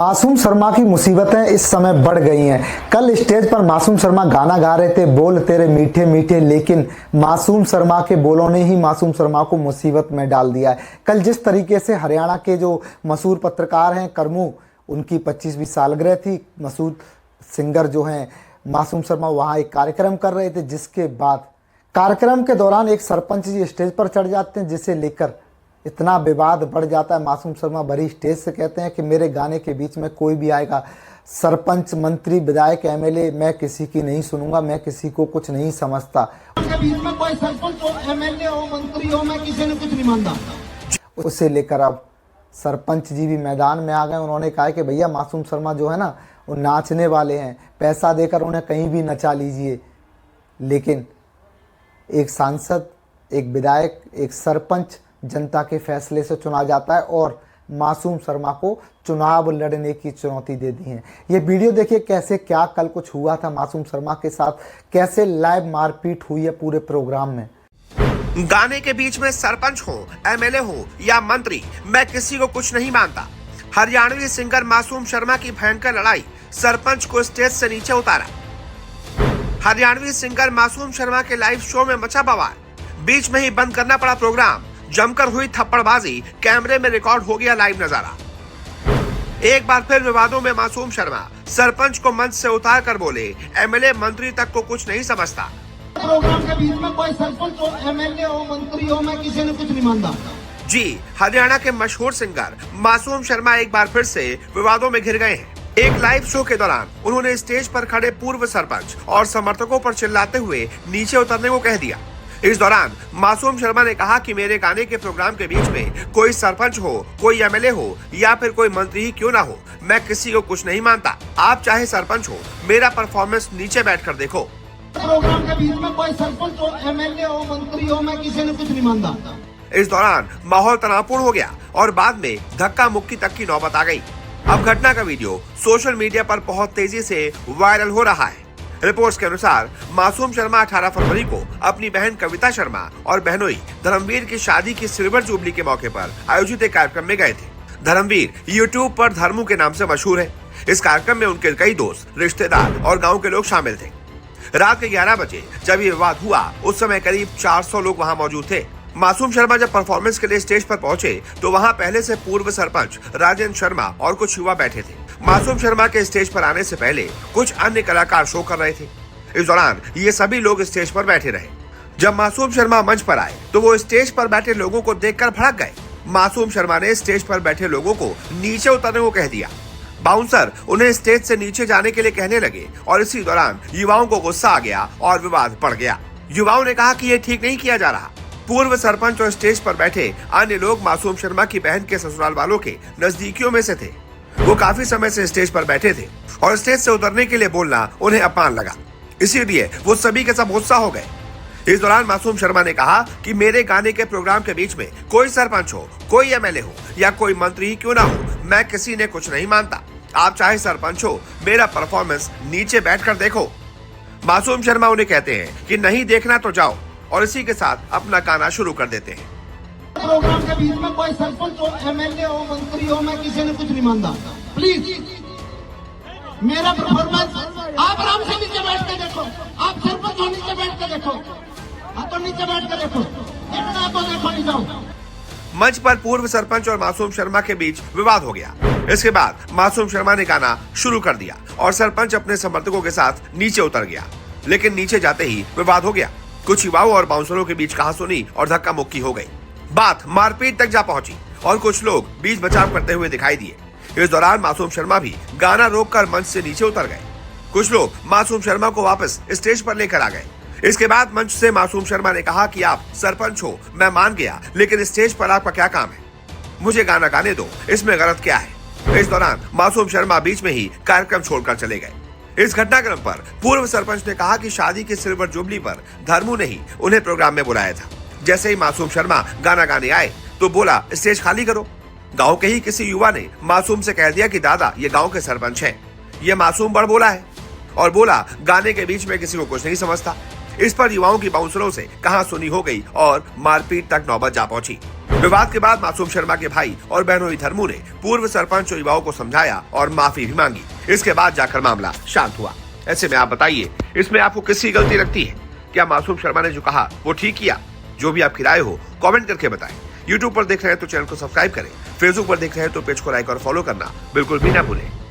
मासूम शर्मा की मुसीबतें इस समय बढ़ गई हैं। कल स्टेज पर मासूम शर्मा गाना गा रहे थे, बोल तेरे मीठे मीठे, लेकिन मासूम शर्मा के बोलों ने ही मासूम शर्मा को मुसीबत में डाल दिया है। कल जिस तरीके से हरियाणा के जो मशहूर पत्रकार हैं करमू, उनकी 25वीं सालगिरह थी। मशहूर सिंगर जो हैं मासूम शर्मा वहाँ एक कार्यक्रम कर रहे थे, जिसके बाद कार्यक्रम के दौरान एक सरपंच जी स्टेज पर चढ़ जाते हैं, जिसे लेकर इतना विवाद बढ़ जाता है। मासूम शर्मा भरी स्टेज से कहते हैं कि मेरे गाने के बीच में कोई भी आएगा, सरपंच, मंत्री, विधायक, एमएलए, मैं किसी की नहीं सुनूंगा, मैं किसी को कुछ नहीं समझता। के बीच में कोई सरपंच हो, एमएलए हो, मंत्री हो, मैं किसी ने कुछ नहीं मानता। उसे लेकर अब सरपंच जी भी मैदान में आ गए। उन्होंने कहा कि भैया मासूम शर्मा जो है ना, वो नाचने वाले हैं, पैसा देकर उन्हें कहीं भी नचा लीजिए। लेकिन एक सांसद, एक विधायक, एक सरपंच जनता के फैसले से चुना जाता है और मासूम शर्मा को चुनाव लड़ने की चुनौती दे दी है। ये वीडियो देखिए कैसे क्या कल कुछ हुआ था मासूम शर्मा के साथ, कैसे लाइव मारपीट हुई है पूरे प्रोग्राम में। गाने के बीच में सरपंच हो, एमएलए हो या मंत्री, मैं किसी को कुछ नहीं मानता। हरियाणवी सिंगर मासूम शर्मा की भयंकर लड़ाई, सरपंच को स्टेज से नीचे उतारा। हरियाणवी सिंगर मासूम शर्मा के लाइव शो में मचा बवाल, बीच में ही बंद करना पड़ा प्रोग्राम। जमकर हुई थप्पड़बाजी, कैमरे में रिकॉर्ड हो गया लाइव नजारा। एक बार फिर विवादों में मासूम शर्मा सरपंच को मंच से उतार कर बोले, एमएलए, मंत्री तक को कुछ नहीं समझता। प्रोग्राम के बीच में कोई सरपंच हो, एमएलए हो, मंत्री हो, मैं किसी ने कुछ नहीं मानता। जी, हरियाणा के मशहूर सिंगर मासूम शर्मा एक बार फिर से विवादों में घिर गए हैं। एक लाइव शो के दौरान उन्होंने स्टेज पर खड़े पूर्व सरपंच और समर्थकों पर चिल्लाते हुए नीचे उतरने को कह दिया। इस दौरान मासूम शर्मा ने कहा कि मेरे गाने के प्रोग्राम के बीच में कोई सरपंच हो, कोई एमएलए हो या फिर कोई मंत्री ही क्यों ना हो, मैं किसी को कुछ नहीं मानता। आप चाहे सरपंच हो, मेरा परफॉर्मेंस नीचे बैठकर देखो। प्रोग्राम के बीच में कोई सरपंच हो, एमएलए हो, मंत्री हो, मैं किसी ने कुछ नहीं मानता। इस दौरान माहौल तनावपूर्ण हो गया और बाद में धक्का मुक्की तक की नौबत आ गई। अब घटना का वीडियो सोशल मीडिया पर बहुत तेजी से वायरल हो रहा है। रिपोर्ट्स के अनुसार मासूम शर्मा 18 फरवरी को अपनी बहन कविता शर्मा और बहनोई धर्मवीर की शादी की सिल्वर जुबली के मौके पर आयोजित एक कार्यक्रम में गए थे। धर्मवीर यूट्यूब पर धर्मू के नाम से मशहूर है। इस कार्यक्रम में उनके कई दोस्त, रिश्तेदार और गाँव के लोग शामिल थे। रात के 11 बजे जब ये विवाद हुआ, उस समय करीब 400 लोग वहाँ मौजूद थे। मासूम शर्मा जब परफॉर्मेंस के लिए स्टेज पर पहुंचे तो वहां पहले से पूर्व सरपंच राजेंद्र शर्मा और कुछ युवा बैठे थे। मासूम शर्मा के स्टेज पर आने से पहले कुछ अन्य कलाकार शो कर रहे थे। इस दौरान ये सभी लोग स्टेज पर बैठे रहे। जब मासूम शर्मा मंच पर आए तो वो स्टेज पर बैठे लोगों को देखकर भड़क गए। मासूम शर्मा ने स्टेज पर बैठे लोगों को नीचे उतरने को कह दिया। बाउंसर उन्हें स्टेज से नीचे जाने के लिए कहने लगे और इसी दौरान युवाओं को गुस्सा आ गया और विवाद बढ़ गया। युवाओं ने कहा कि ये ठीक नहीं किया जा रहा। पूर्व सरपंच और स्टेज पर बैठे अन्य लोग मासूम शर्मा की बहन के ससुराल वालों के नजदीकियों में से थे। वो काफी समय से स्टेज पर बैठे थे और स्टेज से उतरने के लिए बोलना उन्हें अपमान लगा, इसीलिए वो सभी के सब गुस्सा हो गए। इस दौरान मासूम शर्मा ने कहा कि मेरे गाने के प्रोग्राम के बीच में कोई सरपंच हो, कोई एमएलए हो या कोई मंत्री ही क्यों ना हो, मैं किसी ने कुछ नहीं मानता। आप चाहे सरपंच हो, मेरा परफॉर्मेंस नीचे बैठकर देखो। मासूम शर्मा उन्हें कहते हैं कि नहीं देखना तो जाओ, और इसी के साथ अपना गाना शुरू कर देते हैं। प्रोग्राम के बीच में कोई सरपंच हो, एमएलए हो, मंत्री हो, मैं किसी ने कुछ नहीं मानता। प्लीज मेरा परफॉर्मेंस आप आराम से नीचे बैठ के देखो। आप सरपंच हो, नीचे बैठ के देखो। आप तो नीचे बैठ के देखो, देखना तो देखो, नहीं जाओ। मंच पर पूर्व सरपंच और मासूम शर्मा के बीच विवाद हो गया। इसके बाद मासूम शर्मा ने गाना शुरू कर दिया और सरपंच अपने समर्थकों के साथ नीचे उतर गया। लेकिन नीचे जाते ही विवाद हो गया। कुछ युवाओं और बाउंसरों के बीच कहासुनी और धक्का मुक्की हो गई। बात मारपीट तक जा पहुंची और कुछ लोग बीच बचाव करते हुए दिखाई दिए। इस दौरान मासूम शर्मा भी गाना रोककर मंच से नीचे उतर गए। कुछ लोग मासूम शर्मा को वापस स्टेज पर लेकर आ गए। इसके बाद मंच से मासूम शर्मा ने कहा कि आप सरपंच हो, मैं मान गया, लेकिन स्टेज पर आपका क्या काम है? मुझे गाना गाने दो, इसमें गलत क्या है? इस दौरान मासूम शर्मा बीच में ही कार्यक्रम छोड़कर चले गए। इस घटनाक्रम पर पूर्व सरपंच ने कहा कि शादी की सिल्वर जुबली पर धर्मू ने ही उन्हें प्रोग्राम में बुलाया था। जैसे ही मासूम शर्मा गाना गाने आए तो बोला, स्टेज खाली करो। गांव के ही किसी युवा ने मासूम से कह दिया कि दादा, ये गांव के सरपंच हैं। ये मासूम बड़ बोला है और बोला गाने के बीच में किसी को कुछ नहीं समझता। इस पर युवाओं की बाउंसरों से कहां सुनी हो गई और मारपीट तक नौबत जा पहुंची। विवाद के बाद मासूम शर्मा के भाई और बहनोई धर्मू ने पूर्व सरपंच और युवाओं को समझाया और माफी भी मांगी। इसके बाद जाकर मामला शांत हुआ। ऐसे में आप बताइए, इसमें आपको किसकी गलती लगती है? क्या मासूम शर्मा ने जो कहा वो ठीक किया? जो भी आपकी राय हो कमेंट करके बताएं। यूट्यूब पर देख रहे हैं तो चैनल को सब्सक्राइब करें, फेसबुक पर देख रहे हैं तो पेज को लाइक और फॉलो करना बिल्कुल भी ना भूलें।